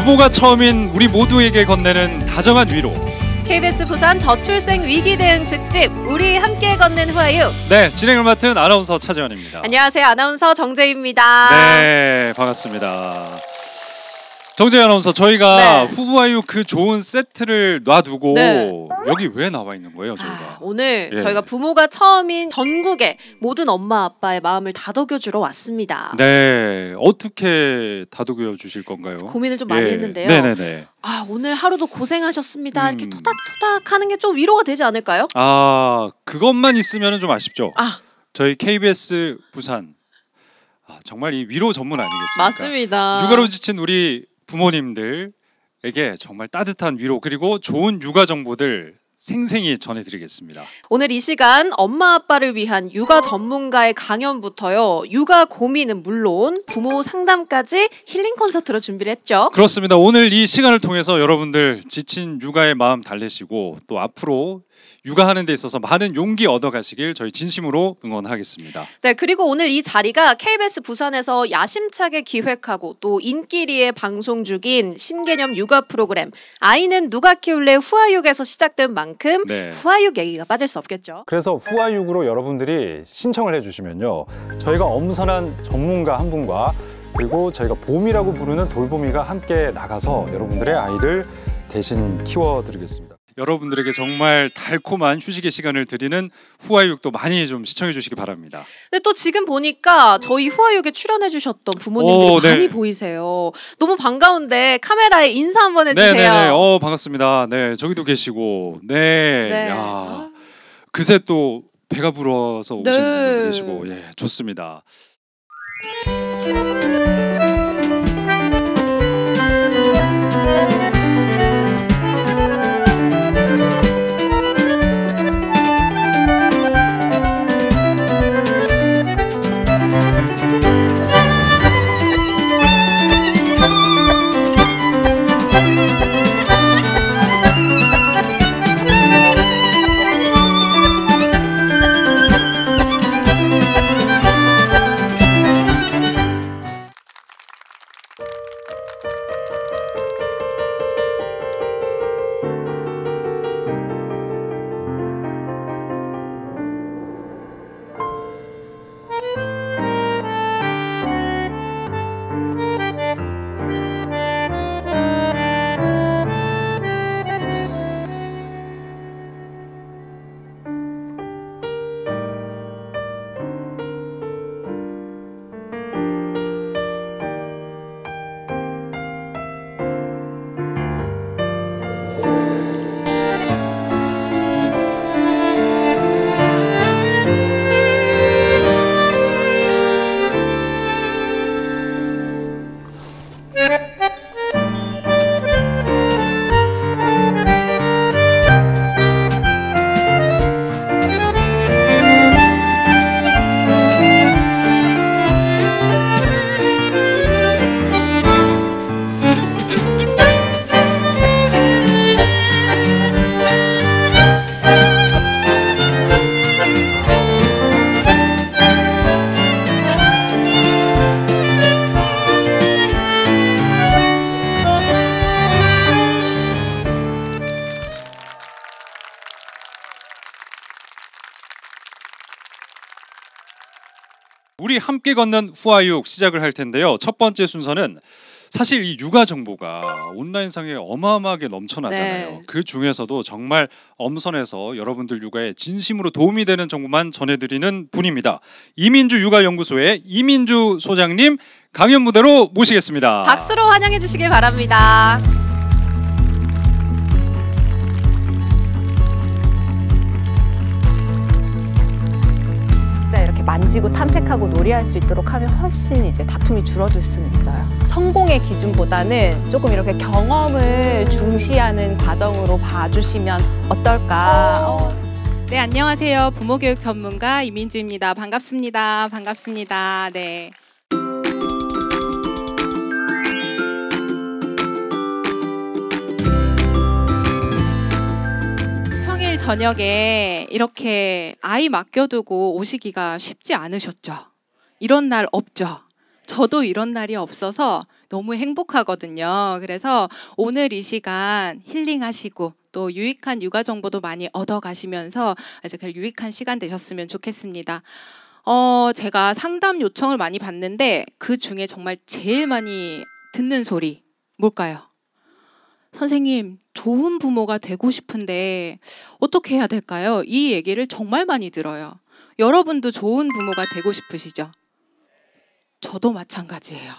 부모가 처음인 우리 모두에게 건네는 다정한 위로. KBS 부산 저출생 위기 대응 특집 우리 함께 걷는 후아육. 네, 진행을 맡은 아나운서 차재원입니다. 안녕하세요, 아나운서 정재입니다. 네, 반갑습니다. 정재희 아나운서, 저희가 후아육 그 좋은 세트를 놔두고 여기 왜 나와 있는 거예요, 저희가? 오늘 저희가 부모가 처음인 전국의 모든 엄마 아빠의 마음을 다독여주러 왔습니다. 네, 어떻게 다독여 주실 건가요? 고민을 좀 많이 했는데요. 네네네. 오늘 하루도 고생하셨습니다. 이렇게 토닥토닥 하는 게 좀 위로가 되지 않을까요? 그것만 있으면 좀 아쉽죠. 저희 KBS 부산 정말 이 위로 전문 아니겠습니까? 맞습니다. 육아로 지친 우리 부모님들에게 정말 따뜻한 위로 그리고 좋은 육아 정보들 생생히 전해드리겠습니다. 오늘 이 시간 엄마 아빠를 위한 육아 전문가의 강연부터요, 육아 고민은 물론 부모 상담까지 힐링 콘서트로 준비를 했죠. 그렇습니다. 오늘 이 시간을 통해서 여러분들 지친 육아의 마음 달래시고 또 앞으로 육아하는 데 있어서 많은 용기 얻어가시길 저희 진심으로 응원하겠습니다. 네, 그리고 오늘 이 자리가 KBS 부산에서 야심차게 기획하고 또 인기리에 방송 중인 신개념 육아 프로그램 아이는 누가 키울래 후아육에서 시작된 만큼 후아육 얘기가 빠질 수 없겠죠. 그래서 후아육으로 여러분들이 신청을 해주시면요, 저희가 엄선한 전문가 한 분과 그리고 저희가 봄이라고 부르는 돌봄이가 함께 나가서 여러분들의 아이를 대신 키워드리겠습니다. 여러분들에게 정말 달콤한 휴식의 시간을 드리는 후아육도 많이 좀 시청해 주시기 바랍니다. 근데 또 지금 보니까 저희 후아육에 출연해 주셨던 부모님들이 많이 보이세요. 너무 반가운데 카메라에 인사 한번 해주세요. 네네네. 반갑습니다. 네, 저기도 계시고. 그새 또 배가 불어서 오신 분들도 계시고, 좋습니다. 우리 함께 걷는 후아육 시작을 할 텐데요. 첫 번째 순서는 사실 이 육아 정보가 온라인상에 어마어마하게 넘쳐나잖아요. 그 중에서도 정말 엄선해서 여러분들 육아에 진심으로 도움이 되는 정보만 전해드리는 분입니다. 이민주 육아연구소의 이민주 소장님 강연 무대로 모시겠습니다. 박수로 환영해 주시길 바랍니다. 만지고 탐색하고 놀이할 수 있도록 하면 훨씬 이제 다툼이 줄어들 수는 있어요. 성공의 기준보다는 조금 이렇게 경험을 중시하는 과정으로 봐주시면 어떨까. 네, 안녕하세요. 부모교육 전문가 이민주입니다. 반갑습니다. 반갑습니다. 네. 평일 저녁에 이렇게 아이 맡겨두고 오시기가 쉽지 않으셨죠? 이런 날 없죠? 저도 이런 날이 없어서 너무 행복하거든요. 그래서 오늘 이 시간 힐링하시고 또 유익한 육아 정보도 많이 얻어가시면서 아주 유익한 시간 되셨으면 좋겠습니다. 제가 상담 요청을 많이 받는데 그 중에 정말 제일 많이 듣는 소리 뭘까요? 선생님, 좋은 부모가 되고 싶은데 어떻게 해야 될까요? 이 얘기를 정말 많이 들어요. 여러분도 좋은 부모가 되고 싶으시죠? 저도 마찬가지예요.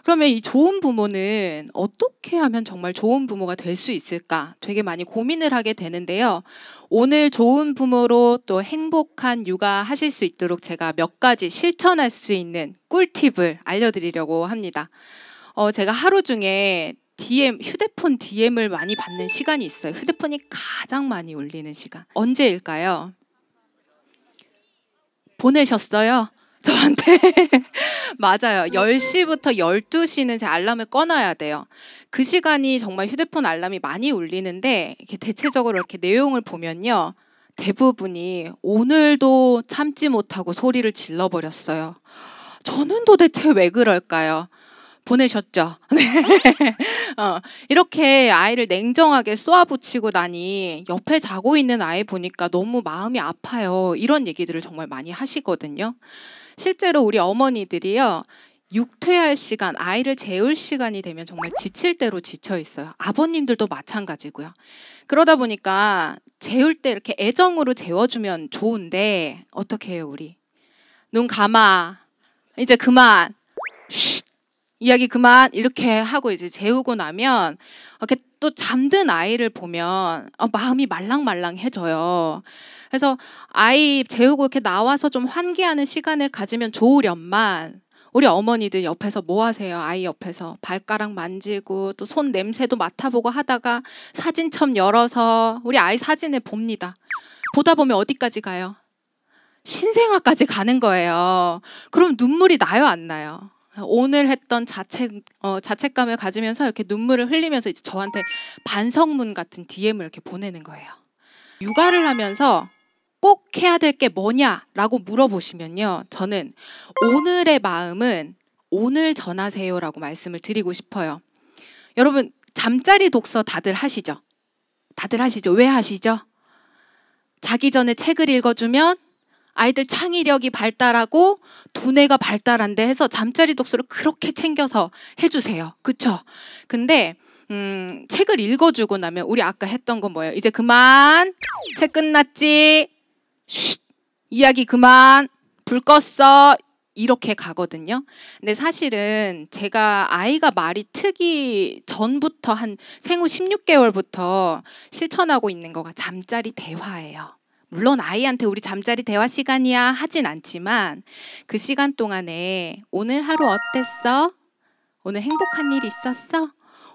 그러면 이 좋은 부모는 어떻게 하면 정말 좋은 부모가 될 수 있을까? 되게 많이 고민을 하게 되는데요. 오늘 좋은 부모로 또 행복한 육아 하실 수 있도록 제가 몇 가지 실천할 수 있는 꿀팁을 알려드리려고 합니다. 제가 하루 중에 휴대폰 DM을 많이 받는 시간이 있어요. 휴대폰이 가장 많이 울리는 시간. 언제일까요? 보내셨어요? 저한테? 맞아요. 10시부터 12시는 제 알람을 꺼놔야 돼요. 그 시간이 정말 휴대폰 알람이 많이 울리는데 이렇게 대체적으로 이렇게 내용을 보면요. 대부분이 오늘도 참지 못하고 소리를 질러버렸어요. 저는 도대체 왜 그럴까요? 보내셨죠? 네. 이렇게 아이를 냉정하게 쏘아붙이고 나니 옆에 자고 있는 아이 보니까 너무 마음이 아파요. 이런 얘기들을 정말 많이 하시거든요. 실제로 우리 어머니들이요. 육퇴할 시간, 아이를 재울 시간이 되면 정말 지칠 대로 지쳐 있어요. 아버님들도 마찬가지고요. 그러다 보니까 재울 때 이렇게 애정으로 재워주면 좋은데 어떻게 해요, 우리? 눈 감아. 이제 그만. 쉿. 이야기 그만. 이렇게 하고 이제 재우고 나면 이렇게 또 잠든 아이를 보면 마음이 말랑말랑해져요. 그래서 아이 재우고 이렇게 나와서 좀 환기하는 시간을 가지면 좋으련만 우리 어머니들 옆에서 뭐 하세요? 아이 옆에서 발가락 만지고 또 손 냄새도 맡아보고 하다가 사진첩 열어서 우리 아이 사진을 봅니다. 보다 보면 어디까지 가요? 신생아까지 가는 거예요. 그럼 눈물이 나요, 안 나요? 오늘 했던 자책감을 가지면서 이렇게 눈물을 흘리면서 이제 저한테 반성문 같은 DM을 이렇게 보내는 거예요. 육아를 하면서 꼭 해야 될 게 뭐냐라고 물어보시면요. 저는 오늘의 마음은 오늘 전하세요라고 말씀을 드리고 싶어요. 여러분, 잠자리 독서 다들 하시죠? 다들 하시죠? 왜 하시죠? 자기 전에 책을 읽어주면 아이들 창의력이 발달하고 두뇌가 발달한대 해서 잠자리 독서를 그렇게 챙겨서 해주세요. 그쵸? 근데 책을 읽어주고 나면 우리 아까 했던 건 뭐예요? 이제 그만, 책 끝났지, 쉿, 이야기 그만, 불 껐어, 이렇게 가거든요. 근데 사실은 제가 아이가 말이 트기 전부터 한 생후 16개월부터 실천하고 있는 거가 잠자리 대화예요. 물론 아이한테 우리 잠자리 대화 시간이야 하진 않지만 그 시간 동안에 오늘 하루 어땠어? 오늘 행복한 일 있었어?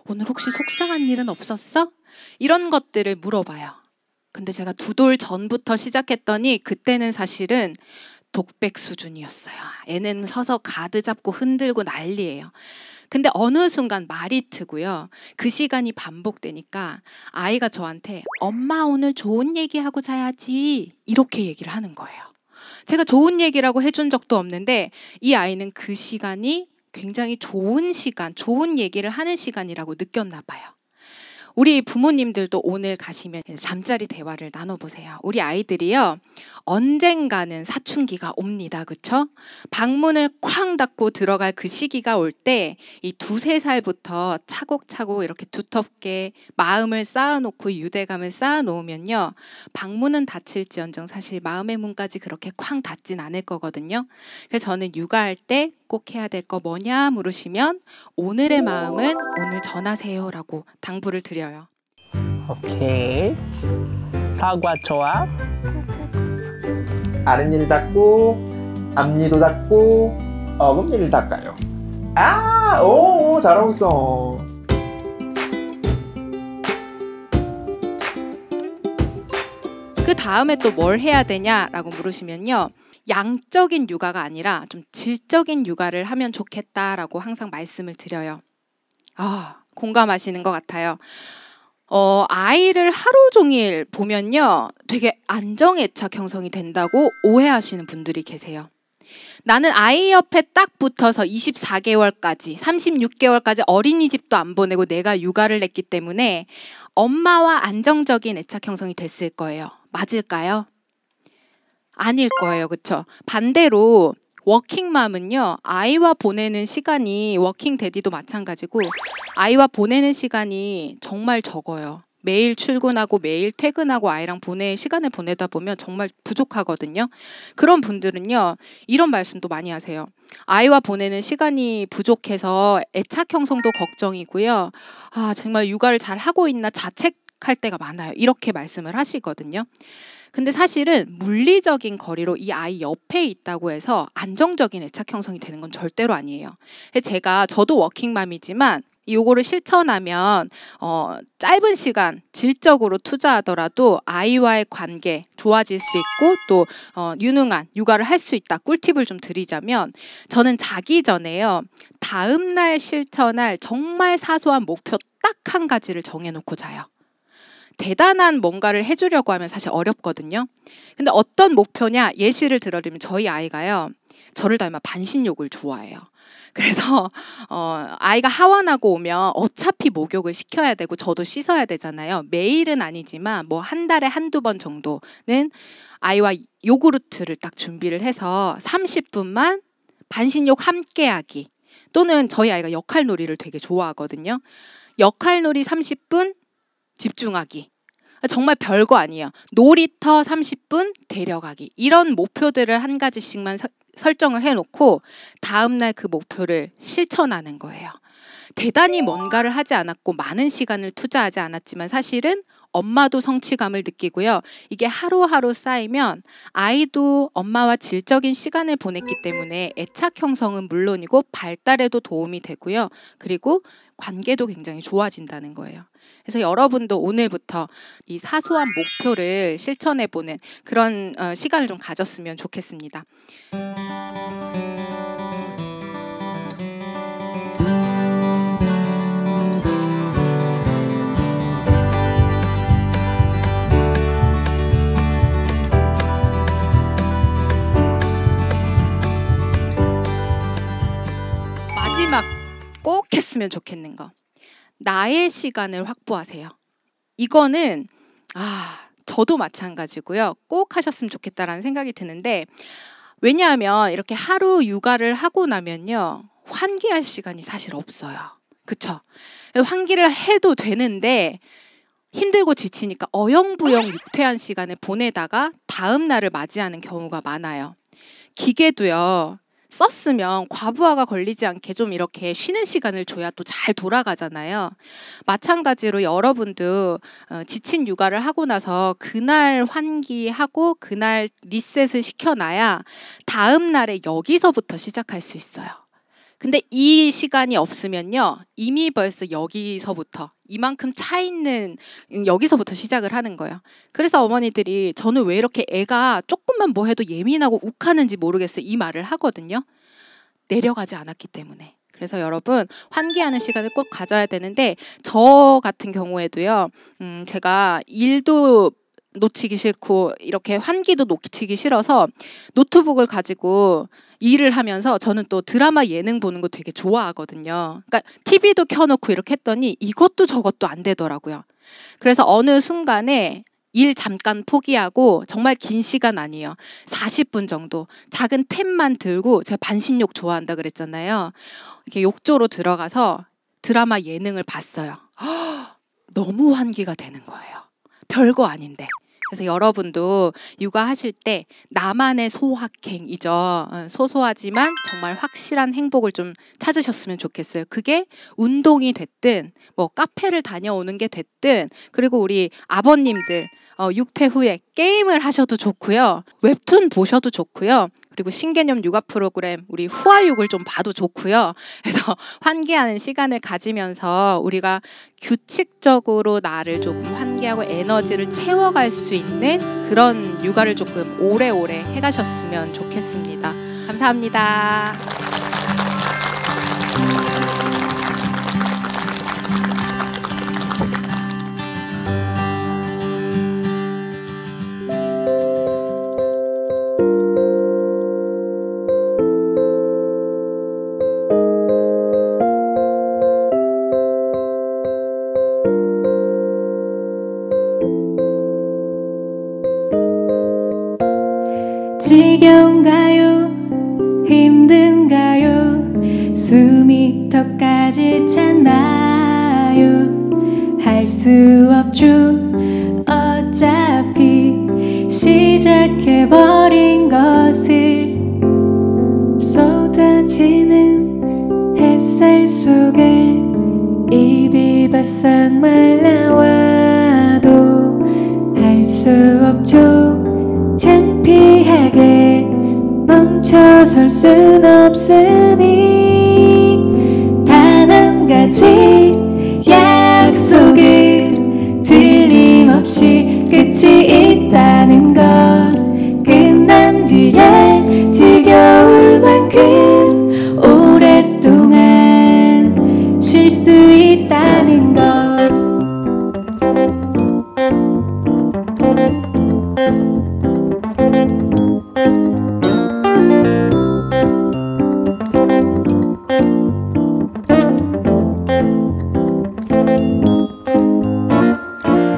오늘 혹시 속상한 일은 없었어? 이런 것들을 물어봐요. 근데 제가 2돌 전부터 시작했더니 그때는 사실은 독백 수준이었어요. 애는 서서 가드 잡고 흔들고 난리예요. 근데 어느 순간 말이 트고요. 그 시간이 반복되니까 아이가 저한테 엄마 오늘 좋은 얘기하고 자야지 이렇게 얘기를 하는 거예요. 제가 좋은 얘기라고 해준 적도 없는데 이 아이는 그 시간이 굉장히 좋은 시간, 좋은 얘기를 하는 시간이라고 느꼈나 봐요. 우리 부모님들도 오늘 가시면 잠자리 대화를 나눠보세요. 우리 아이들이요. 언젠가는 사춘기가 옵니다. 그쵸? 방문을 쾅 닫고 들어갈 그 시기가 올 때 이 2~3살부터 차곡차곡 이렇게 두텁게 마음을 쌓아놓고 유대감을 쌓아놓으면요. 방문은 닫힐지언정 사실 마음의 문까지 그렇게 쾅 닫진 않을 거거든요. 그래서 저는 육아할 때 꼭 해야 될 거 뭐냐 물으시면 오늘의 마음은 오늘 전하세요라고 당부를 드려요. 오케이. 사과 좋아? 아랫니를 닦고 앞니도 닦고 어금니를 닦아요. 오 잘하고 있어. 그 다음에 또 뭘 해야 되냐라고 물으시면요. 양적인 육아가 아니라 좀 질적인 육아를 하면 좋겠다라고 항상 말씀을 드려요. 공감하시는 것 같아요. 아이를 하루 종일 보면요. 되게 안정애착 형성이 된다고 오해하시는 분들이 계세요. 나는 아이 옆에 딱 붙어서 24개월까지, 36개월까지 어린이집도 안 보내고 내가 육아를 했기 때문에 엄마와 안정적인 애착 형성이 됐을 거예요. 맞을까요? 아닐 거예요. 그렇죠? 반대로 워킹맘은요, 아이와 보내는 시간이, 워킹 데디도 마찬가지고 아이와 보내는 시간이 정말 적어요. 매일 출근하고 매일 퇴근하고 아이랑 시간을 보내다 보면 정말 부족하거든요. 그런 분들은요, 이런 말씀도 많이 하세요. 아이와 보내는 시간이 부족해서 애착 형성도 걱정이고요. 아, 정말 육아를 잘 하고 있나 자책할 때가 많아요. 이렇게 말씀을 하시거든요. 근데 사실은 물리적인 거리로 이 아이 옆에 있다고 해서 안정적인 애착 형성이 되는 건 절대로 아니에요. 저도 워킹맘이지만 요거를 실천하면 짧은 시간 질적으로 투자하더라도 아이와의 관계 좋아질 수 있고 또 유능한 육아를 할 수 있다. 꿀팁을 좀 드리자면 저는 자기 전에요. 다음 날 실천할 정말 사소한 목표 딱 한 가지를 정해놓고 자요. 대단한 뭔가를 해주려고 하면 사실 어렵거든요. 근데 어떤 목표냐? 예시를 들어드리면 저희 아이가요. 저를 닮아 반신욕을 좋아해요. 그래서 아이가 하원하고 오면 어차피 목욕을 시켜야 되고 저도 씻어야 되잖아요. 매일은 아니지만 뭐 한 달에 한두 번 정도는 아이와 요구르트를 딱 준비를 해서 30분만 반신욕 함께하기, 또는 저희 아이가 역할놀이를 되게 좋아하거든요. 역할놀이 30분 집중하기. 정말 별거 아니에요. 놀이터 30분 데려가기. 이런 목표들을 한 가지씩만 설정을 해놓고 다음날 그 목표를 실천하는 거예요. 대단히 뭔가를 하지 않았고 많은 시간을 투자하지 않았지만 사실은 엄마도 성취감을 느끼고요. 이게 하루하루 쌓이면 아이도 엄마와 질적인 시간을 보냈기 때문에 애착 형성은 물론이고 발달에도 도움이 되고요. 그리고 관계도 굉장히 좋아진다는 거예요. 그래서 여러분도 오늘부터 이 사소한 목표를 실천해보는 그런 시간을 좀 가졌으면 좋겠습니다. 마지막 꼭 했으면 좋겠는 거. 나의 시간을 확보하세요. 이거는 저도 마찬가지고요. 꼭 하셨으면 좋겠다라는 생각이 드는데, 왜냐하면 이렇게 하루 육아를 하고 나면요, 환기할 시간이 사실 없어요. 그쵸? 환기를 해도 되는데 힘들고 지치니까 어영부영 육퇴한 시간을 보내다가 다음 날을 맞이하는 경우가 많아요. 기계도요, 썼으면 과부하가 걸리지 않게 좀 이렇게 쉬는 시간을 줘야 또 잘 돌아가잖아요. 마찬가지로 여러분도 지친 육아를 하고 나서 그날 환기하고 그날 리셋을 시켜놔야 다음 날에 여기서부터 시작할 수 있어요. 근데 이 시간이 없으면요, 이미 벌써 여기서부터 이만큼 차 있는 여기서부터 시작을 하는 거예요. 그래서 어머니들이 저는 왜 이렇게 애가 조금만 뭐 해도 예민하고 욱하는지 모르겠어요, 이 말을 하거든요. 내려가지 않았기 때문에. 그래서 여러분, 환기하는 시간을 꼭 가져야 되는데, 저 같은 경우에도요, 제가 일도 놓치기 싫고 이렇게 환기도 놓치기 싫어서 노트북을 가지고 일을 하면서 저는 또 드라마 예능 보는 거 되게 좋아하거든요. 그러니까 TV도 켜놓고 이렇게 했더니 이것도 저것도 안 되더라고요. 그래서 어느 순간에 일 잠깐 포기하고, 정말 긴 시간 아니에요. 40분 정도 작은 탭만 들고, 제가 반신욕 좋아한다 그랬잖아요. 이렇게 욕조로 들어가서 드라마 예능을 봤어요. 너무 환기가 되는 거예요. 별거 아닌데. 그래서 여러분도 육아하실 때 나만의 소확행이죠. 소소하지만 정말 확실한 행복을 좀 찾으셨으면 좋겠어요. 그게 운동이 됐든 뭐 카페를 다녀오는 게 됐든, 그리고 우리 아버님들 육퇴 후에 게임을 하셔도 좋고요. 웹툰 보셔도 좋고요. 그리고 신개념 육아 프로그램 우리 후아육을 좀 봐도 좋고요. 그래서 환기하는 시간을 가지면서 우리가 규칙적으로 나를 조금 환기하고 에너지를 채워갈 수 있는 그런 육아를 조금 오래오래 해가셨으면 좋겠습니다. 감사합니다. 지겨운가요? 힘든가요? 숨이 턱까지 찼나요? 할 수 없죠. 어차피 시작해버린 것을 쏟아지는 햇살 속에 입이 바싹 말라와도 할 수 없죠. 창피하게 멈춰설 순 없으니 단 한 가지 약속은 틀림없이 끝이 있다는 것. 끝난 뒤에 지겨울 만큼 오랫동안 쉴 수 있다는 것.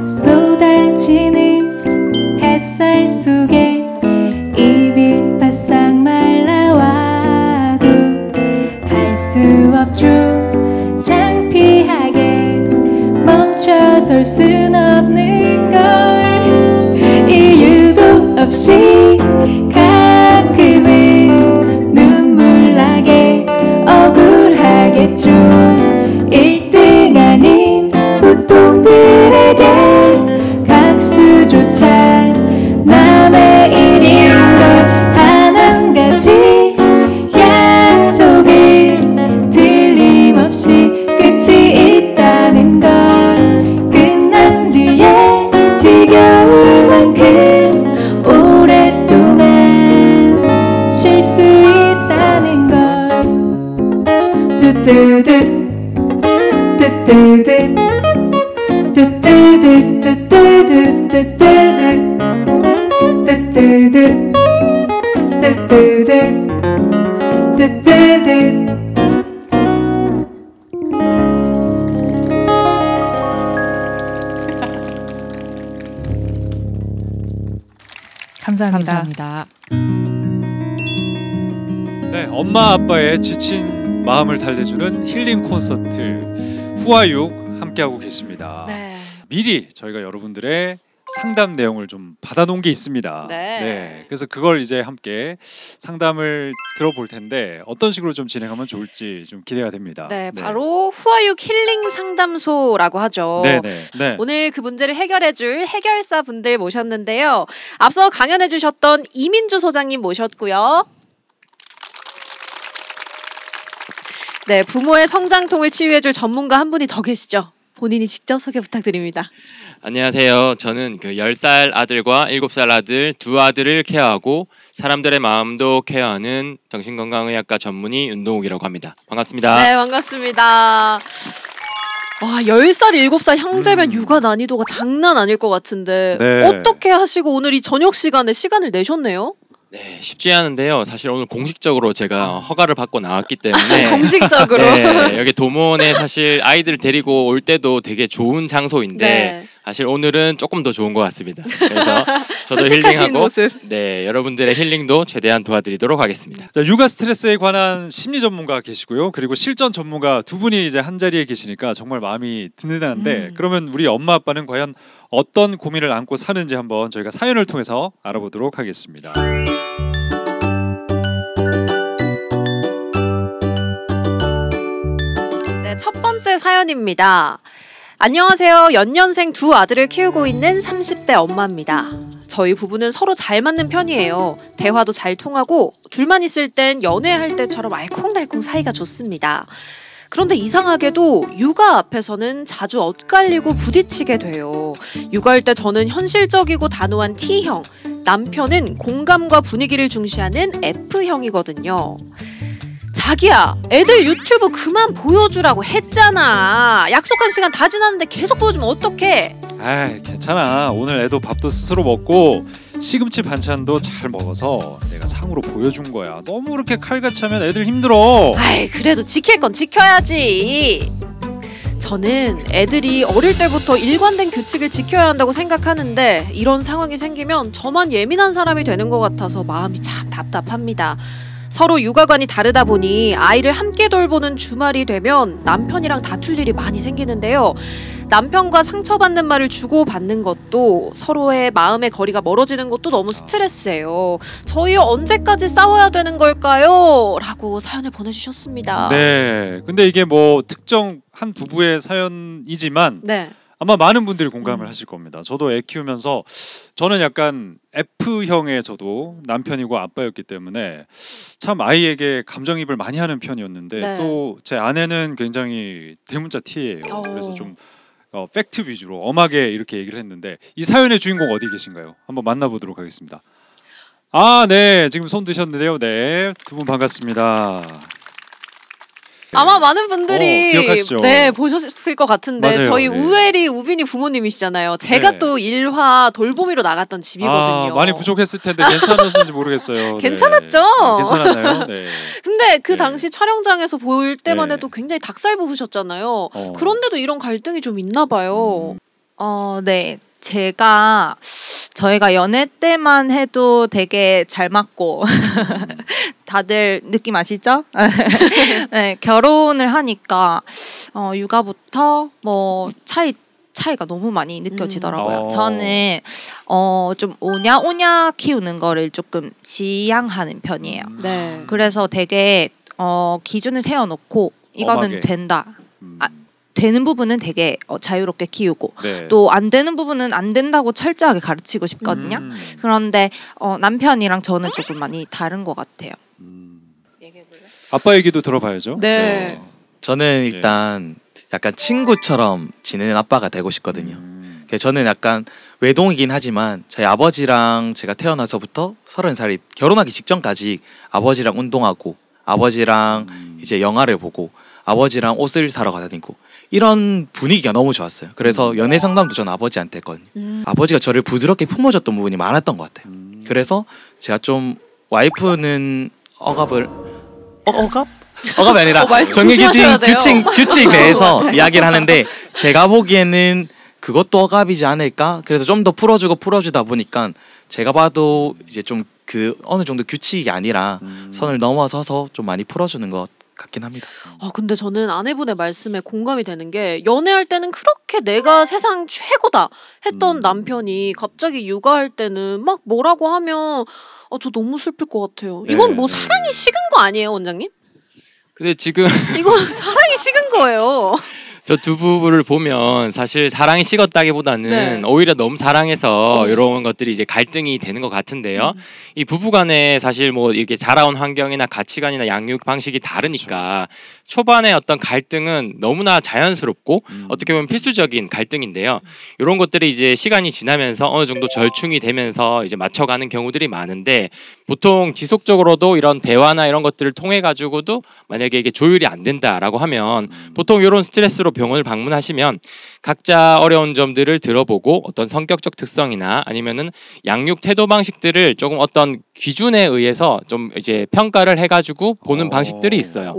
쏟아지는 햇살 속에 입이 바싹 말라와도 할 수 없죠. 창피하게 멈춰설 순 없는 걸. 이유도 없이 가끔은 눈물 나게 억울하겠죠. 1등 아닌 보통들에게 각수조차 남의 일인 걸. 단 한 가지 약속은 틀림없이 끝이 있다는 걸. 끝난 뒤에 지겨울 만큼 오랫동안 쉴 수 있다는 걸. 뚜뚜뚜 뚜뚜뚜 감사합니다. 네, 엄마 아빠의 지친 마음을 달래주는 힐링 콘서트 후아육 함께하고 계십니다. 네. 미리 저희가 여러분들의 상담 내용을 좀 받아놓은 게 있습니다. 네. 그래서 그걸 이제 함께 상담을 들어볼 텐데 어떤 식으로 좀 진행하면 좋을지 좀 기대가 됩니다. 네, 바로 후아육 힐링 상담소라고 하죠. 네. 오늘 그 문제를 해결해줄 해결사 분들 모셨는데요. 앞서 강연해주셨던 이민주 소장님 모셨고요. 네, 부모의 성장통을 치유해줄 전문가 한 분이 더 계시죠. 본인이 직접 소개 부탁드립니다. 안녕하세요. 저는 그 10살 아들과 7살 아들 두 아들을 케어하고 사람들의 마음도 케어하는 정신건강의학과 전문의 윤동욱이라고 합니다. 반갑습니다. 네, 반갑습니다. 와, 10살, 7살 형제면 육아 난이도가 장난 아닐 것 같은데 네. 어떻게 하시고 오늘 이 저녁 시간에 시간을 내셨네요? 네, 쉽지 않은데요. 사실 오늘 공식적으로 제가 허가를 받고 나왔기 때문에 공식적으로 네, 여기 도몬에 사실 아이들 데리고 올 때도 되게 좋은 장소인데 네. 사실 오늘은 조금 더 좋은 것 같습니다. 그래서 저도 솔직하신 힐링하고 모습. 네, 여러분들의 힐링도 최대한 도와드리도록 하겠습니다. 자, 육아 스트레스에 관한 심리 전문가 계시고요. 그리고 실전 전문가 두 분이 이제 한 자리에 계시니까 정말 마음이 든든한데 그러면 우리 엄마 아빠는 과연 어떤 고민을 안고 사는지 한번 저희가 사연을 통해서 알아보도록 하겠습니다. 네, 첫 번째 사연입니다. 안녕하세요. 연년생 두 아들을 키우고 있는 30대 엄마입니다. 저희 부부는 서로 잘 맞는 편이에요. 대화도 잘 통하고 둘만 있을 땐 연애할 때처럼 알콩달콩 사이가 좋습니다. 그런데 이상하게도 육아 앞에서는 자주 엇갈리고 부딪히게 돼요. 육아할 때 저는 현실적이고 단호한 T형, 남편은 공감과 분위기를 중시하는 F형이거든요. 자기야, 애들 유튜브 그만 보여주라고 했잖아. 약속한 시간 다 지났는데 계속 보여주면 어떡해? 아이, 괜찮아. 오늘 애도 밥도 스스로 먹고 시금치 반찬도 잘 먹어서 내가 상으로 보여준 거야. 너무 그렇게 칼같이 하면 애들 힘들어. 아이, 그래도 지킬 건 지켜야지. 저는 애들이 어릴 때부터 일관된 규칙을 지켜야 한다고 생각하는데 이런 상황이 생기면 저만 예민한 사람이 되는 것 같아서 마음이 참 답답합니다. 서로 육아관이 다르다 보니 아이를 함께 돌보는 주말이 되면 남편이랑 다툴 일이 많이 생기는데요. 남편과 상처받는 말을 주고받는 것도 서로의 마음의 거리가 멀어지는 것도 너무 스트레스예요. 저희 언제까지 싸워야 되는 걸까요? 라고 사연을 보내주셨습니다. 네. 근데 이게 뭐 특정 한 부부의 사연이지만 네. 아마 많은 분들이 공감을 하실 겁니다. 저도 애 키우면서 저는 약간 F형의 저도 남편이고 아빠였기 때문에 참 아이에게 감정이입을 많이 하는 편이었는데 네. 또 제 아내는 굉장히 대문자 T예요. 그래서 좀 팩트 위주로 엄하게 이렇게 얘기를 했는데 이 사연의 주인공 어디 계신가요? 한번 만나보도록 하겠습니다. 아, 네. 지금 손 드셨는데요. 네. 두 분 반갑습니다. 아마 많은 분들이 기억하시죠? 네 보셨을 것 같은데 맞아요. 저희 네. 우엘이 우빈이 부모님이시잖아요. 제가 네. 또 일화 돌보미로 나갔던 집이거든요. 많이 부족했을 텐데 괜찮으신지 모르겠어요. 괜찮았죠? 네. 괜찮았나요? 네. 근데 그 네. 당시 촬영장에서 볼 때만 네. 해도 굉장히 닭살 부으셨잖아요. 그런데도 이런 갈등이 좀 있나 봐요. 네. 저희가 연애 때만 해도 되게 잘 맞고 다들 느낌 아시죠? 네, 결혼을 하니까 육아부터 뭐 차이가 너무 많이 느껴지더라고요. 저는 좀 오냐 키우는 거를 조금 지향하는 편이에요. 네. 그래서 되게 기준을 세워놓고 이거는 엄하게. 된다. 되는 부분은 되게 자유롭게 키우고 네. 또 안 되는 부분은 안 된다고 철저하게 가르치고 싶거든요. 그런데 남편이랑 저는 조금 많이 다른 것 같아요. 아빠 얘기도 들어봐야죠. 네. 저는 일단 약간 친구처럼 지내는 아빠가 되고 싶거든요. 그래서 저는 약간 외동이긴 하지만 저희 아버지랑 제가 태어나서부터 30살이 결혼하기 직전까지 아버지랑 운동하고 아버지랑 이제 영화를 보고 아버지랑 옷을 사러 다니고 이런 분위기가 너무 좋았어요. 그래서 연애 상담도 전 아버지한테 했거든요. 아버지가 저를 부드럽게 품어줬던 부분이 많았던 것 같아요. 그래서 제가 좀 와이프는 억압이 아니라 규칙 내에서 이야기를 하는데 제가 보기에는 그것도 억압이지 않을까? 그래서 좀 더 풀어주다 보니까 제가 봐도 이제 좀 그 어느 정도 규칙이 아니라 선을 넘어서서 좀 많이 풀어주는 것 같긴 합니다. 근데 저는 아내분의 말씀에 공감이 되는 게 연애할 때는 그렇게 내가 세상 최고다 했던 남편이 갑자기 육아할 때는 막 뭐라고 하면 저 너무 슬플 것 같아요. 이건 뭐 사랑이 식은 거 아니에요, 원장님? 근데 지금 이건 사랑이 식은 거예요. 저 두 부부를 보면 사실 사랑이 식었다기보다는 네. 오히려 너무 사랑해서 이런 것들이 이제 갈등이 되는 것 같은데요. 이 부부간에 사실 뭐 이렇게 자라온 환경이나 가치관이나 양육 방식이 다르니까 초반에 어떤 갈등은 너무나 자연스럽고 어떻게 보면 필수적인 갈등인데요. 이런 것들이 이제 시간이 지나면서 어느 정도 절충이 되면서 이제 맞춰가는 경우들이 많은데 보통 지속적으로도 이런 대화나 이런 것들을 통해 가지고도 만약에 이게 조율이 안 된다라고 하면 보통 이런 스트레스로 병원을 방문하시면 각자 어려운 점들을 들어보고 어떤 성격적 특성이나 아니면은 양육 태도 방식들을 조금 어떤 기준에 의해서 좀 이제 평가를 해가지고 보는 방식들이 있어요.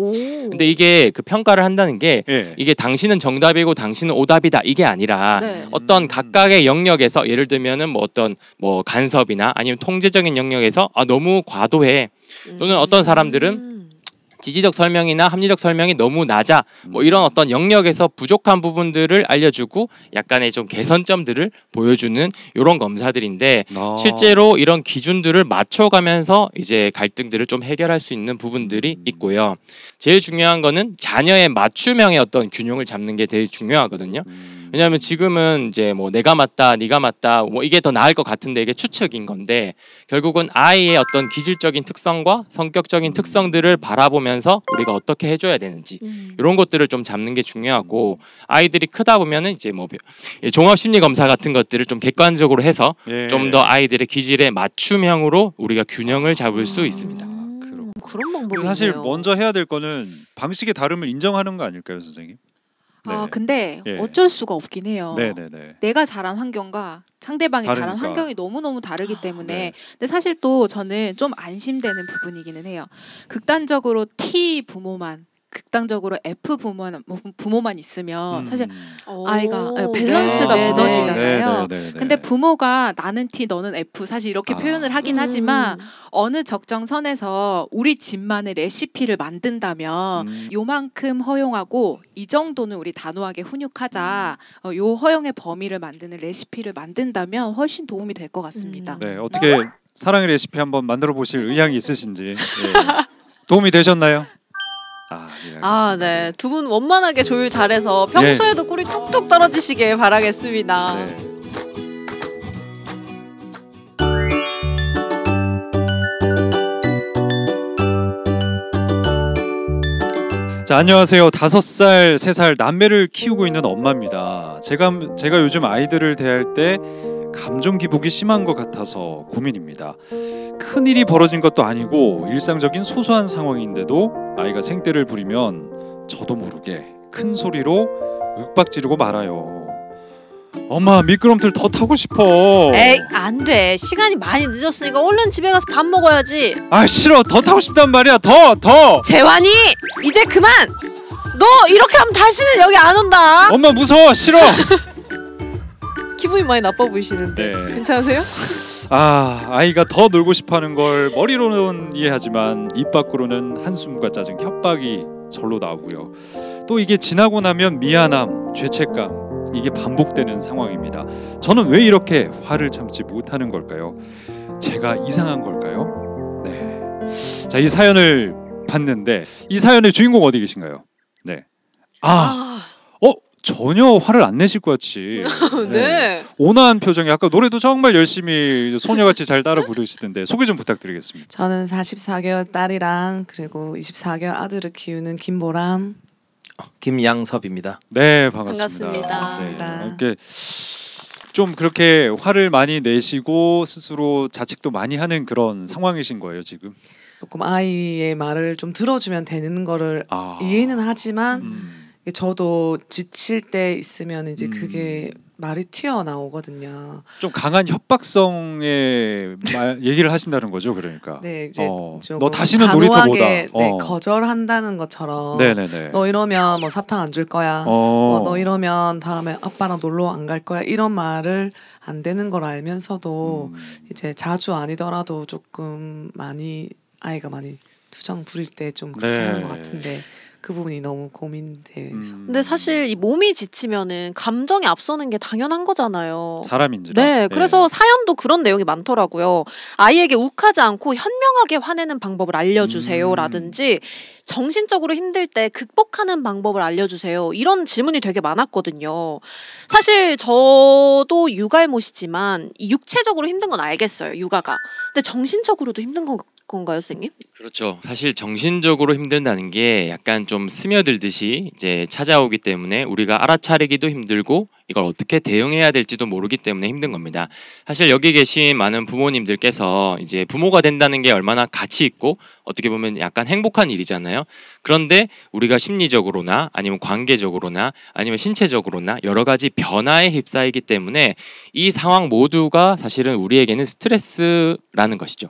근데 이게 그 평가를 한다는 게 이게 당신은 정답이고 당신은 오답이다 이게 아니라 어떤 각각의 영역에서 예를 들면은 뭐 어떤 뭐 간섭이나 아니면 통제적인 영역에서 너무 과도해 또는 어떤 사람들은 지지적 설명이나 합리적 설명이 너무 낮아 뭐 이런 어떤 영역에서 부족한 부분들을 알려주고 약간의 좀 개선점들을 보여주는 이런 검사들인데 실제로 이런 기준들을 맞춰가면서 이제 갈등들을 좀 해결할 수 있는 부분들이 있고요. 제일 중요한 거는 자녀의 맞춤형의 어떤 균형을 잡는 게 되게 중요하거든요. 왜냐하면 지금은 이제 뭐 내가 맞다, 네가 맞다, 뭐 이게 더 나을 것 같은데 이게 추측인 건데 결국은 아이의 어떤 기질적인 특성과 성격적인 특성들을 바라보면서 우리가 어떻게 해줘야 되는지 이런 것들을 좀 잡는 게 중요하고 아이들이 크다 보면은 이제 뭐 종합 심리 검사 같은 것들을 좀 객관적으로 해서 좀 더 아이들의 기질에 맞춤형으로 우리가 균형을 잡을 수 있습니다. 그런 방법이 사실 있네요. 먼저 해야 될 거는 방식의 다름을 인정하는 거 아닐까요, 선생님? 근데 예. 어쩔 수가 없긴 해요. 네네네. 내가 자란 환경과 상대방이 자란 다르니까. 환경이 너무너무 다르기 때문에 근데 사실 또 저는 좀 안심되는 부분이기는 해요. 극단적으로 T 부모만 극단적으로 F 부모만 있으면 사실 아이가 밸런스가 네, 무너지잖아요. 네. 근데 부모가 나는 T 너는 F 사실 이렇게 표현을 하긴 하지만 어느 적정선에서 우리 집만의 레시피를 만든다면 요만큼 허용하고 이 정도는 우리 단호하게 훈육하자. 요 허용의 범위를 만드는 레시피를 만든다면 훨씬 도움이 될 것 같습니다. 네, 어떻게 사랑의 레시피 한번 만들어 보실 의향이 있으신지 도움이 되셨나요? 네. 두 분 원만하게 조율 잘해서 평소에도 꿀이 뚝뚝 떨어지시길 바라겠습니다. 네. 자, 안녕하세요. 5살, 3살 남매를 키우고 있는 엄마입니다. 제가 요즘 아이들을 대할 때 감정 기복이 심한 것 같아서 고민입니다. 큰일이 벌어진 것도 아니고 일상적인 소소한 상황인데도 아이가 생떼를 부리면 저도 모르게 큰 소리로 윽박지르고 말아요. 엄마, 미끄럼틀 더 타고 싶어. 에이, 안 돼. 시간이 많이 늦었으니까 얼른 집에 가서 밥 먹어야지. 아, 싫어. 더 타고 싶단 말이야. 더. 재환이, 이제 그만. 너 이렇게 하면 다시는 여기 안 온다. 엄마, 무서워. 싫어. 기분이 많이 나빠 보이시는데 괜찮으세요? 아이가 더 놀고 싶어하는 걸 머리로는 이해하지만 입 밖으로는 한숨과 짜증, 협박이 절로 나오고요. 또 이게 지나고 나면 미안함, 죄책감, 이게 반복되는 상황입니다. 저는 왜 이렇게 화를 참지 못하는 걸까요? 제가 이상한 걸까요? 네. 자, 이 사연을 봤는데 이 사연의 주인공 어디 계신가요? 네. 전혀 화를 안 내실 것 같이 네. 온화한 표정이 아까 노래도 정말 열심히 소녀같이 잘 따라 부르시던데 소개 좀 부탁드리겠습니다. 저는 44개월 딸이랑 그리고 24개월 아들을 키우는 김보람, 김양섭입니다. 네, 반갑습니다. 네, 이렇게 좀 그렇게 화를 많이 내시고 스스로 자책도 많이 하는 그런 상황이신 거예요 지금? 조금 아이의 말을 좀 들어주면 되는 거를 이해는 하지만 저도 지칠 때 있으면 이제 그게 말이 튀어나오거든요. 좀 강한 협박성의 얘기를 하신다는 거죠, 그러니까. 네, 이제 너 다시는 놀이터보다 거절한다는 것처럼. 네네네. 너 이러면 뭐 사탕 안 줄 거야. 너 이러면 다음에 아빠랑 놀러 안 갈 거야. 이런 말을 안 되는 걸 알면서도 이제 자주 아니더라도 조금 많이 아이가 많이 투정 부릴 때 좀 그렇게 하는 것 같은데. 그 부분이 너무 고민돼서. 근데 사실 이 몸이 지치면은 감정이 앞서는 게 당연한 거잖아요. 사람인지라. 네, 그래서 사연도 그런 내용이 많더라고요. 아이에게 욱하지 않고 현명하게 화내는 방법을 알려주세요라든지 정신적으로 힘들 때 극복하는 방법을 알려주세요. 이런 질문이 되게 많았거든요. 사실 저도 육아모시지만 육체적으로 힘든 건 알겠어요, 육아가. 근데 정신적으로도 힘든 건가요, 선생님? 그렇죠. 사실 정신적으로 힘든다는 게 약간 좀 스며들듯이 이제 찾아오기 때문에 우리가 알아차리기도 힘들고 이걸 어떻게 대응해야 될지도 모르기 때문에 힘든 겁니다. 사실 여기 계신 많은 부모님들께서 이제 부모가 된다는 게 얼마나 가치 있고 어떻게 보면 약간 행복한 일이잖아요. 그런데 우리가 심리적으로나 아니면 관계적으로나 아니면 신체적으로나 여러 가지 변화에 휩싸이기 때문에 이 상황 모두가 사실은 우리에게는 스트레스라는 것이죠.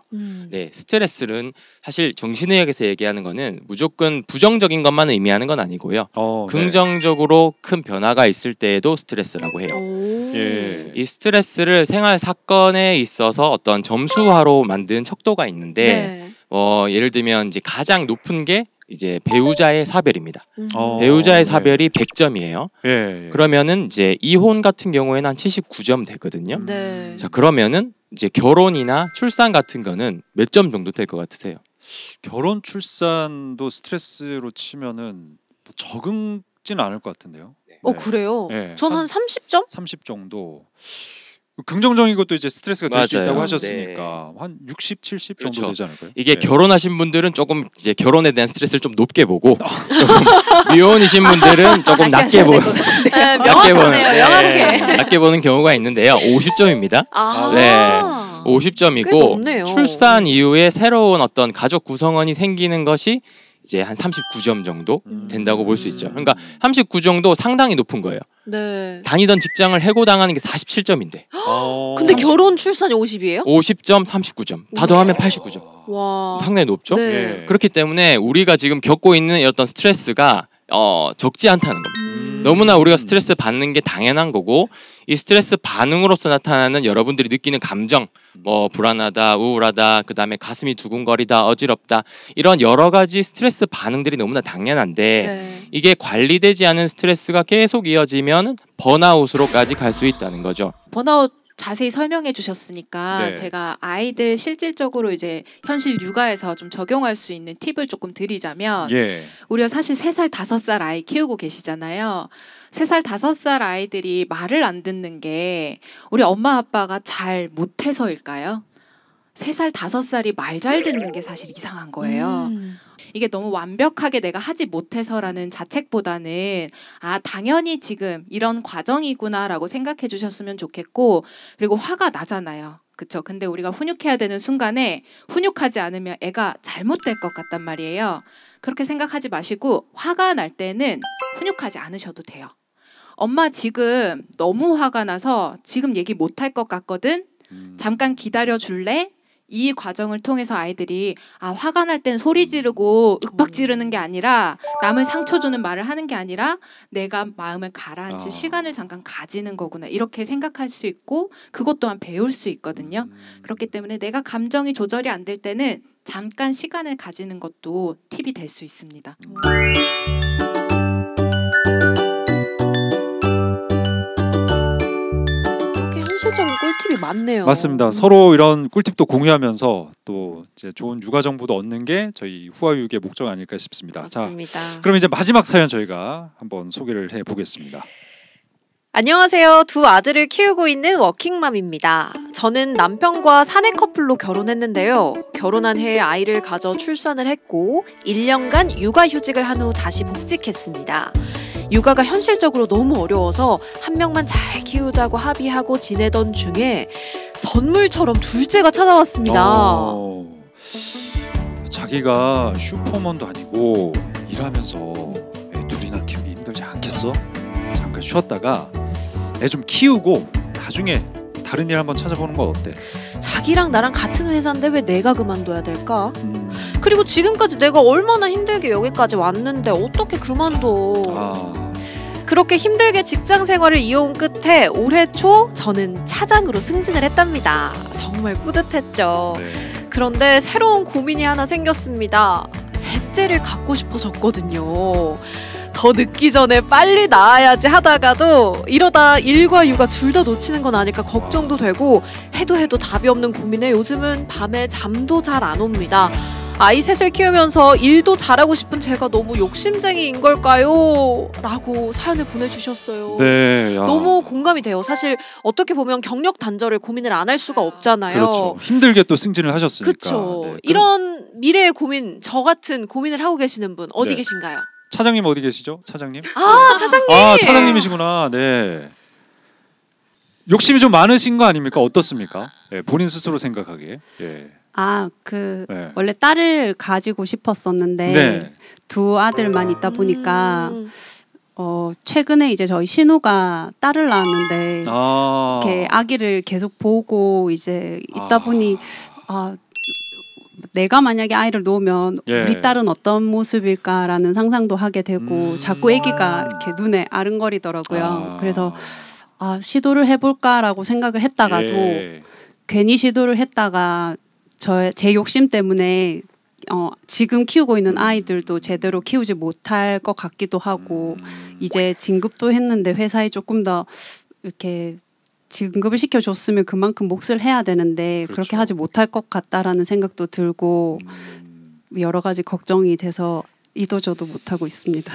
네, 스트레스는 사실 정신의학에서 얘기하는 거는 무조건 부정적인 것만 의미하는 건 아니고요. 긍정적으로 큰 변화가 있을 때에도 스트레스라고 해요. 이 스트레스를 생활 사건에 있어서 어떤 점수화로 만든 척도가 있는데 예를 들면 이제 가장 높은 게 이제 배우자의 사별입니다. 배우자의 사별이 100점이에요. 그러면은 이제 이혼 같은 경우에는 한 79점 되거든요. 자, 그러면은 이제 결혼이나 출산 같은 거는 몇 점 정도 될 것 같으세요? 결혼 출산도 스트레스로 치면은 적은지는 않을 것 같은데요. 그래요? 네. 저는 한 30점? 30 정도. 긍정적인 것도 이제 스트레스가 될 수 맞아요. 있다고 하셨으니까 한 60, 70 정도 그렇죠. 되지 않을까요? 이게 결혼하신 분들은 조금 이제 결혼에 대한 스트레스를 좀 높게 보고 조금 미혼이신 분들은 조금 낮게 보는 낮게 보는 경우가 있는데요. 50점입니다. 네. 50점이고 출산 이후에 새로운 어떤 가족 구성원이 생기는 것이 이제 한 39점 정도 된다고 볼 수 있죠. 그러니까 39 정도 상당히 높은 거예요. 네. 다니던 직장을 해고당하는 게 47점인데. 근데 결혼 출산이 50이에요? 50점, 39점. 다 더하면 89점. 와. 상당히 높죠. 네. 그렇기 때문에 우리가 지금 겪고 있는 어떤 스트레스가 적지 않다는 겁니다. 너무나 우리가 스트레스 받는 게 당연한 거고, 이 스트레스 반응으로서 나타나는 여러분들이 느끼는 감정, 뭐 불안하다, 우울하다, 그 다음에 가슴이 두근거리다, 어지럽다, 이런 여러 가지 스트레스 반응들이 너무나 당연한데 이게 관리되지 않은 스트레스가 계속 이어지면 번아웃으로까지 갈 수 있다는 거죠. 번아웃 자세히 설명해 주셨으니까 네. 제가 아이들 실질적으로 이제 현실 육아에서 좀 적용할 수 있는 팁을 조금 드리자면, 우리가 사실 3살, 5살 아이 키우고 계시잖아요. 3살, 5살 아이들이 말을 안 듣는 게 우리 엄마 아빠가 잘 못해서일까요? 3살, 5살이 말 잘 듣는 게 사실 이상한 거예요. 이게 너무 완벽하게 내가 하지 못해서라는 자책보다는 당연히 지금 이런 과정이구나라고 생각해 주셨으면 좋겠고, 그리고 화가 나잖아요. 그쵸? 근데 우리가 훈육해야 되는 순간에 훈육하지 않으면 애가 잘못될 것 같단 말이에요. 그렇게 생각하지 마시고 화가 날 때는 훈육하지 않으셔도 돼요. 엄마 지금 너무 화가 나서 지금 얘기 못할 것 같거든? 잠깐 기다려 줄래? 이 과정을 통해서 아이들이 화가 날 땐 소리 지르고 윽박 지르는 게 아니라, 남을 상처 주는 말을 하는 게 아니라 내가 마음을 가라앉힐 시간을 잠깐 가지는 거구나, 이렇게 생각할 수 있고, 그것 또한 배울 수 있거든요. 그렇기 때문에 내가 감정이 조절이 안 될 때는 잠깐 시간을 가지는 것도 팁이 될 수 있습니다. 현실적인 꿀팁이 많네요. 맞습니다. 서로 이런 꿀팁도 공유하면서 또 이제 좋은 육아 정보도 얻는 게 저희 후아육의 목적 아닐까 싶습니다. 맞습니다. 자, 그럼 이제 마지막 사연 저희가 한번 소개를 해보겠습니다. 안녕하세요. 2 아들을 키우고 있는 워킹맘입니다. 저는 남편과 사내 커플로 결혼했는데요. 결혼한 해에 아이를 가져 출산을 했고 1년간 육아휴직을 한 후 다시 복직했습니다. 육아가 현실적으로 너무 어려워서 한 명만 잘 키우자고 합의하고 지내던 중에 선물처럼 둘째가 찾아왔습니다. 자기가 슈퍼먼도 아니고 일하면서 애 둘이나 키우기 힘들지 않겠어? 잠깐 쉬었다가 애 좀 키우고 나중에 다른 일 한번 찾아보는 건 어때? 자기랑 나랑 같은 회사인데 왜 내가 그만둬야 될까? 그리고 지금까지 내가 얼마나 힘들게 여기까지 왔는데 어떻게 그만둬? 그렇게 힘들게 직장 생활을 이어온 끝에 올해 초 저는 차장으로 승진을 했답니다. 정말 뿌듯했죠. 그런데 새로운 고민이 하나 생겼습니다. 셋째를 갖고 싶어졌거든요. 더 늦기 전에 빨리 낳아야지 하다가도 이러다 일과 육아 둘 다 놓치는 건 아닐까 걱정도 되고, 해도 답이 없는 고민에 요즘은 밤에 잠도 잘 안 옵니다. 아이 셋을 키우면서 일도 잘하고 싶은 제가 너무 욕심쟁이인 걸까요? 라고 사연을 보내주셨어요. 네, 너무 공감이 돼요. 사실 어떻게 보면 경력 단절을 고민을 안 할 수가 없잖아요. 그렇죠. 힘들게 또 승진을 하셨으니까. 그렇죠. 네, 이런 미래의 고민, 저 같은 고민을 하고 계시는 분 어디 계신가요? 차장님 어디 계시죠? 차장님? 차장님! 차장님이시구나. 네. 욕심이 좀 많으신 거 아닙니까? 어떻습니까? 네, 본인 스스로 생각하기에. 예. 원래 딸을 가지고 싶었었는데 2 아들만 있다 보니까 최근에 이제 저희 신우가 딸을 낳았는데 이렇게 아기를 계속 보고 이제 있다 보니 내가 만약에 아이를 놓으면 우리 딸은 어떤 모습일까라는 상상도 하게 되고 자꾸 아기가 이렇게 눈에 아른거리더라고요. 그래서 시도를 해볼까라고 생각을 했다가도 괜히 시도를 했다가 제 욕심 때문에 지금 키우고 있는 아이들도 제대로 키우지 못할 것 같기도 하고 이제 진급도 했는데 회사에 조금 더 이렇게 진급을 시켜줬으면 그만큼 몫을 해야 되는데 그렇게 하지 못할 것 같다라는 생각도 들고 여러 가지 걱정이 돼서 이도저도 못하고 있습니다.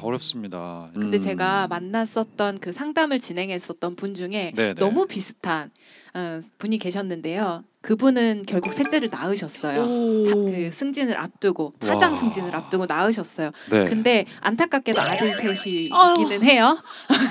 어렵습니다. 근데 제가 만났었던 그 상담을 진행했었던 분 중에 네네. 너무 비슷한 분이 계셨는데요. 그분은 결국 셋째를 낳으셨어요. 그 승진을 앞두고 차장 승진을 앞두고 낳으셨어요. 네. 근데 안타깝게도 아들 셋이기는 해요.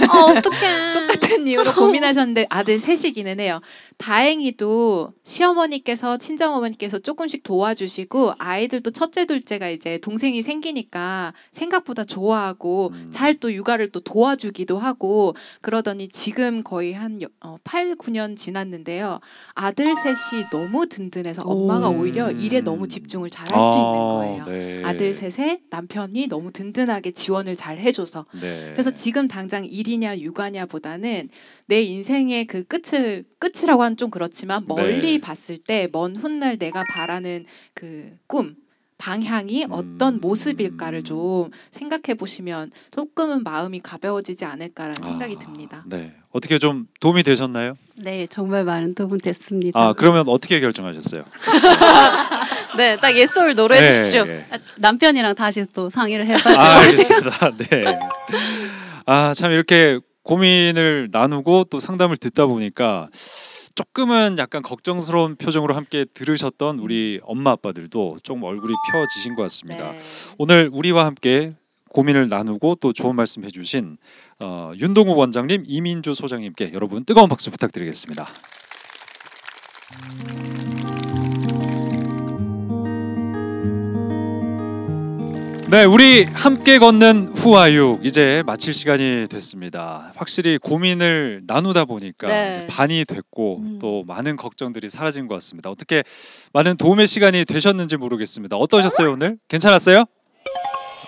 어떡해. 똑같은 이유로 고민하셨는데 아들 셋이기는 해요. 다행히도 시어머니께서 친정어머니께서 조금씩 도와주시고 아이들도 첫째 둘째가 이제 동생이 생기니까 생각보다 좋아하고 잘 또 육아를 또 도와주기도 하고 그러더니 지금 거의 한 8, 9년 지났는데요. 아들 셋이 너무 든든해서 엄마가 오히려 일에 너무 집중을 잘 할 수 있는 거예요. 네. 아들 셋에 남편이 너무 든든하게 지원을 잘 해줘서. 네. 그래서 지금 당장 일이냐 육아냐보다는 내 인생의 그 끝이라고 하면 좀 그렇지만 멀리 봤을 때 먼 훗날 내가 바라는 그 꿈, 방향이 어떤 모습일까를 좀 생각해 보시면 조금은 마음이 가벼워지지 않을까라는 생각이 듭니다. 네. 어떻게 좀 도움이 되셨나요? 네, 정말 많은 도움 됐습니다. 아, 그러면 어떻게 결정하셨어요? 네, 딱 yes or no로 해주십시오. 네. 남편이랑 다시 또 상의를 해봐야 알겠습니다. 네. 아, 참 이렇게 고민을 나누고 또 상담을 듣다 보니까 조금은 약간 걱정스러운 표정으로 함께 들으셨던 우리 엄마 아빠들도 좀 얼굴이 펴지신 것 같습니다. 네. 오늘 우리와 함께 고민을 나누고 또 좋은 말씀 해주신 윤동욱 원장님, 이민주 소장님께 여러분 뜨거운 박수 부탁드리겠습니다. 네, 우리 함께 걷는 후아육 이제 마칠 시간이 됐습니다. 확실히 고민을 나누다 보니까 이제 반이 됐고 또 많은 걱정들이 사라진 것 같습니다. 어떻게 많은 도움의 시간이 되셨는지 모르겠습니다. 어떠셨어요 오늘? 괜찮았어요?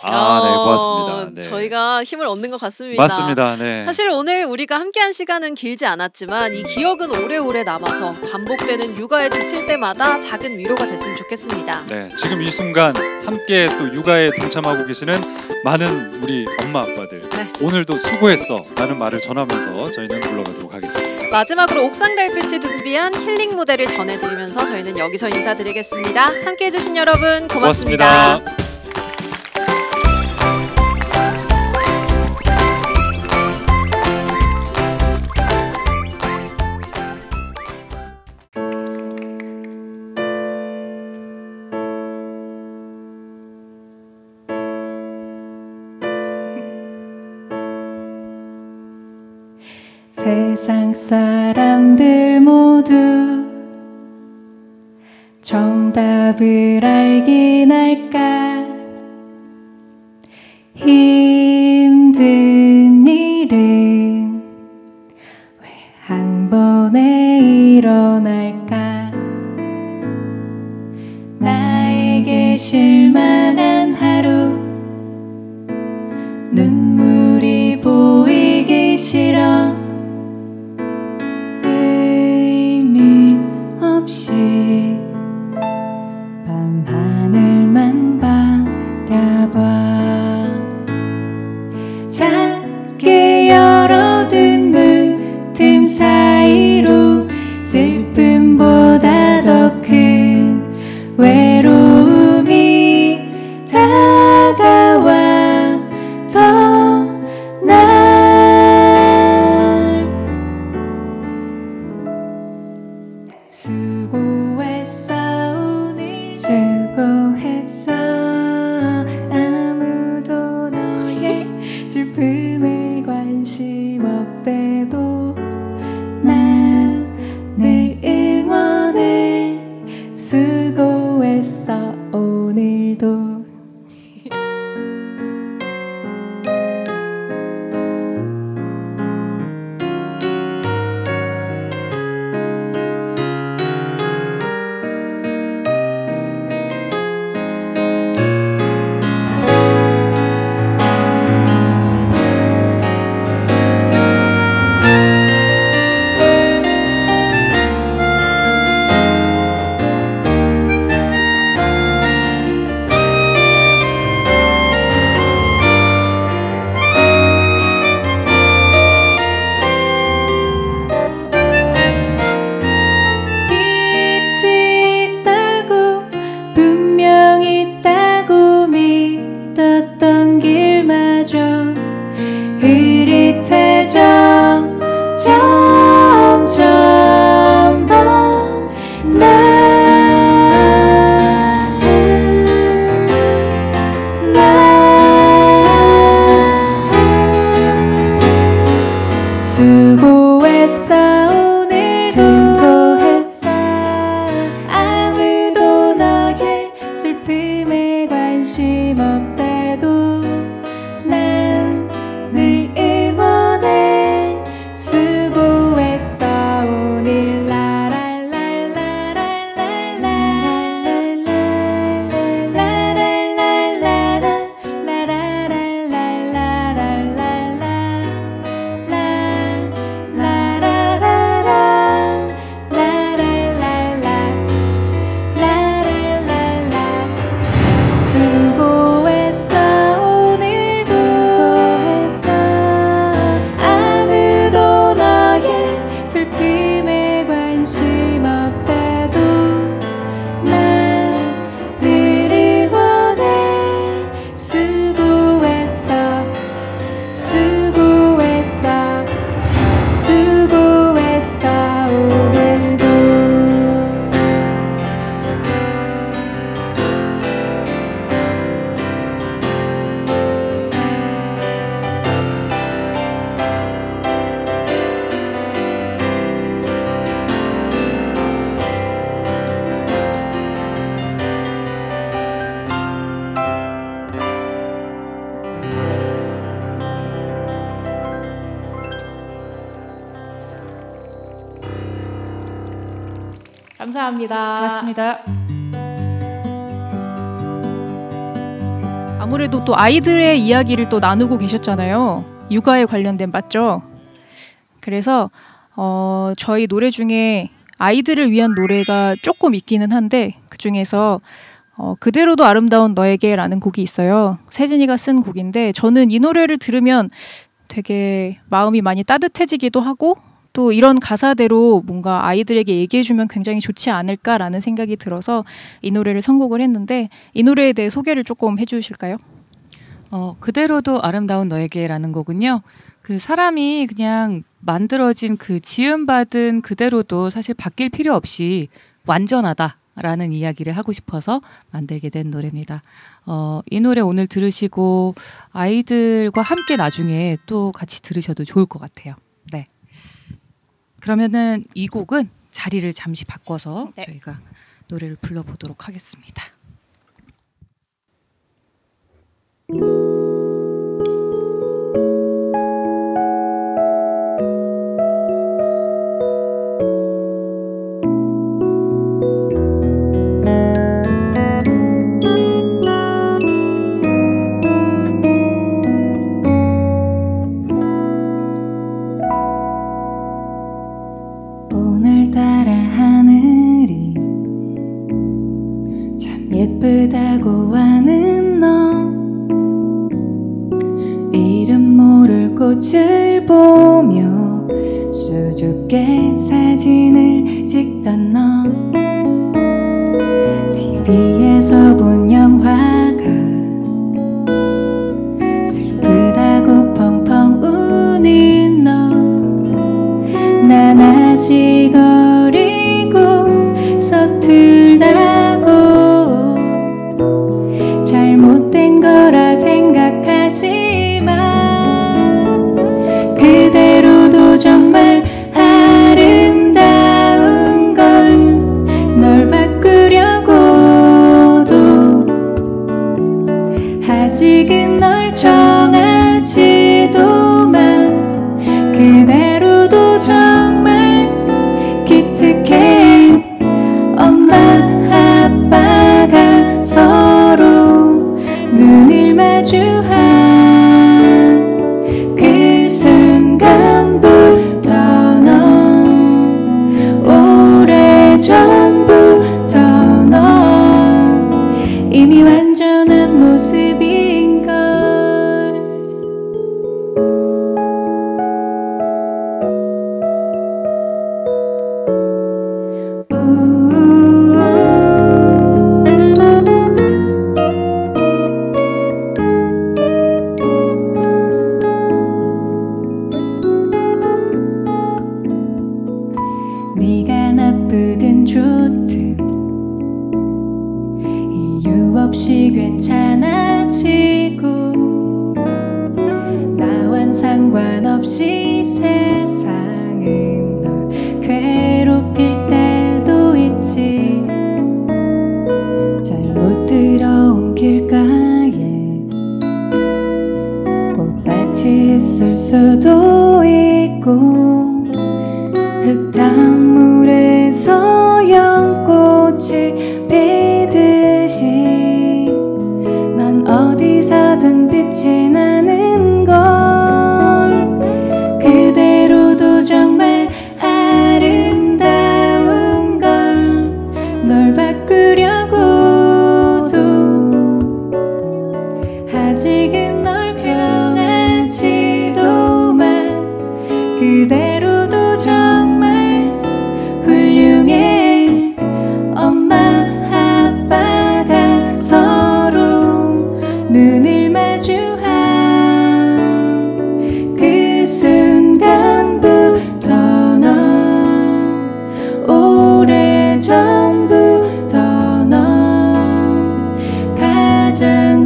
아, 네, 고맙습니다. 네. 저희가 힘을 얻는 것 같습니다. 맞습니다. 네. 사실 오늘 우리가 함께한 시간은 길지 않았지만 이 기억은 오래오래 남아서 반복되는 육아에 지칠 때마다 작은 위로가 됐으면 좋겠습니다. 네, 지금 이 순간 함께 또 육아에 동참하고 계시는 많은 우리 엄마 아빠들 오늘도 수고했어 라는 말을 전하면서 저희는 물러가도록 하겠습니다. 마지막으로 옥상 달빛이 준비한 힐링 무대를 전해드리면서 저희는 여기서 인사드리겠습니다. 함께해 주신 여러분 고맙습니다. 세상 사람들 모두 정답을 알긴 할까. 힘든 일은 왜 한 번에 일어날까. 나에게 실망한 하루 눈물이 보이기 싫어. 없이 밤하늘만 바라봐. 작게 열어둔 문틈 사이로 슬픔보다 더 큰 외로움이 다가와 더 날 수고했어 오늘 수고했어. 아무도 너의 슬픔에 관심 없대도 난 늘 응원해. 수고했어 오늘도. 금에 관심 없다도 난 늘 응원해. 수고했어 수고했어 수고했어 오늘도. 감사합니다. 고맙습니다. 아무래도 또 아이들의 이야기를 또 나누고 계셨잖아요. 육아에 관련된, 맞죠? 그래서 저희 노래 중에 아이들을 위한 노래가 조금 있기는 한데 그중에서 그대로도 아름다운 너에게라는 곡이 있어요. 세진이가 쓴 곡인데 저는 이 노래를 들으면 되게 마음이 많이 따뜻해지기도 하고 또 이런 가사대로 뭔가 아이들에게 얘기해주면 굉장히 좋지 않을까라는 생각이 들어서 이 노래를 선곡을 했는데 이 노래에 대해 소개를 조금 해주실까요? 그대로도 아름다운 너에게라는 곡은요. 그 사람이 그냥 만들어진 그 지음받은 그대로도 사실 바뀔 필요 없이 완전하다라는 이야기를 하고 싶어서 만들게 된 노래입니다. 이 노래 오늘 들으시고 아이들과 함께 나중에 또 같이 들으셔도 좋을 것 같아요. 네. 그러면은 이 곡은 자리를 잠시 바꿔서 저희가 노래를 불러보도록 하겠습니다. 오늘따라 하늘이 참 예쁘다고 하는 너. 이름 모를 꽃을 보며 수줍게 사진을 찍던 너. TV에서 본 영화가 슬프다고 펑펑 우는 너. 난 아직 어리고 서툴다고 잘못된 거라 생각하지만 그대로도 정말 아름다운 걸. 널 바꾸려고도 아직은 널 정하지도만 그대로도 정말 기특해. 엄마 아빠가 서로 눈을 마주한 그 순간부터 넌 오래전부터 넌 이미 완전한 모습인걸. 네가 나쁘든 좋든 이유 없이 괜찮아지고 나와는 상관없이 세상은 널 괴롭힐 때도 있지. 잘못 들어온 길가에 꽃밭이 있을 수도 있고 흙탕물에서 연꽃이 피듯이 난 어디서든 빛이 나는 걸.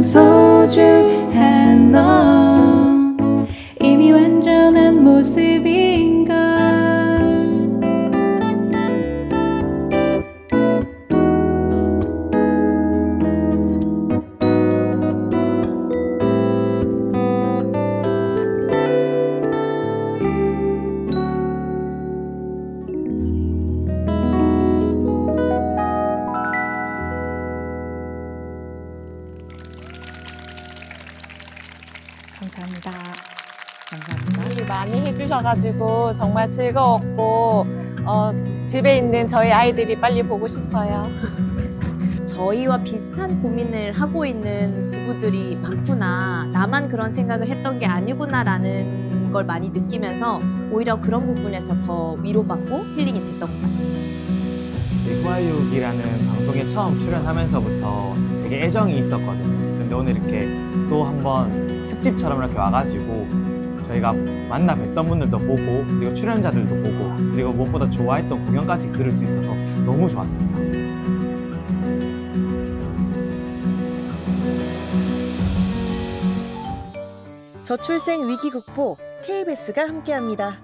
소중한 너 이미 완전한 모습인걸. 감사합니다. 감사합니다. 많이 해주셔가지고 정말 즐거웠고 집에 있는 저희 아이들이 빨리 보고 싶어요. 저희와 비슷한 고민을 하고 있는 부부들이 많구나. 나만 그런 생각을 했던 게 아니구나라는 걸 많이 느끼면서 오히려 그런 부분에서 더 위로받고 힐링이 됐던 것 같아요. 후아육이라는 방송에 처음 출연하면서부터 되게 애정이 있었거든요. 근데 오늘 이렇게 또 한번 특집처럼 이렇게 와가지고 저희가 만나 뵀던 분들도 보고 그리고 출연자들도 보고 그리고 무엇보다 좋아했던 공연까지 들을 수 있어서 너무 좋았습니다. 저출생 위기 극복 KBS가 함께합니다.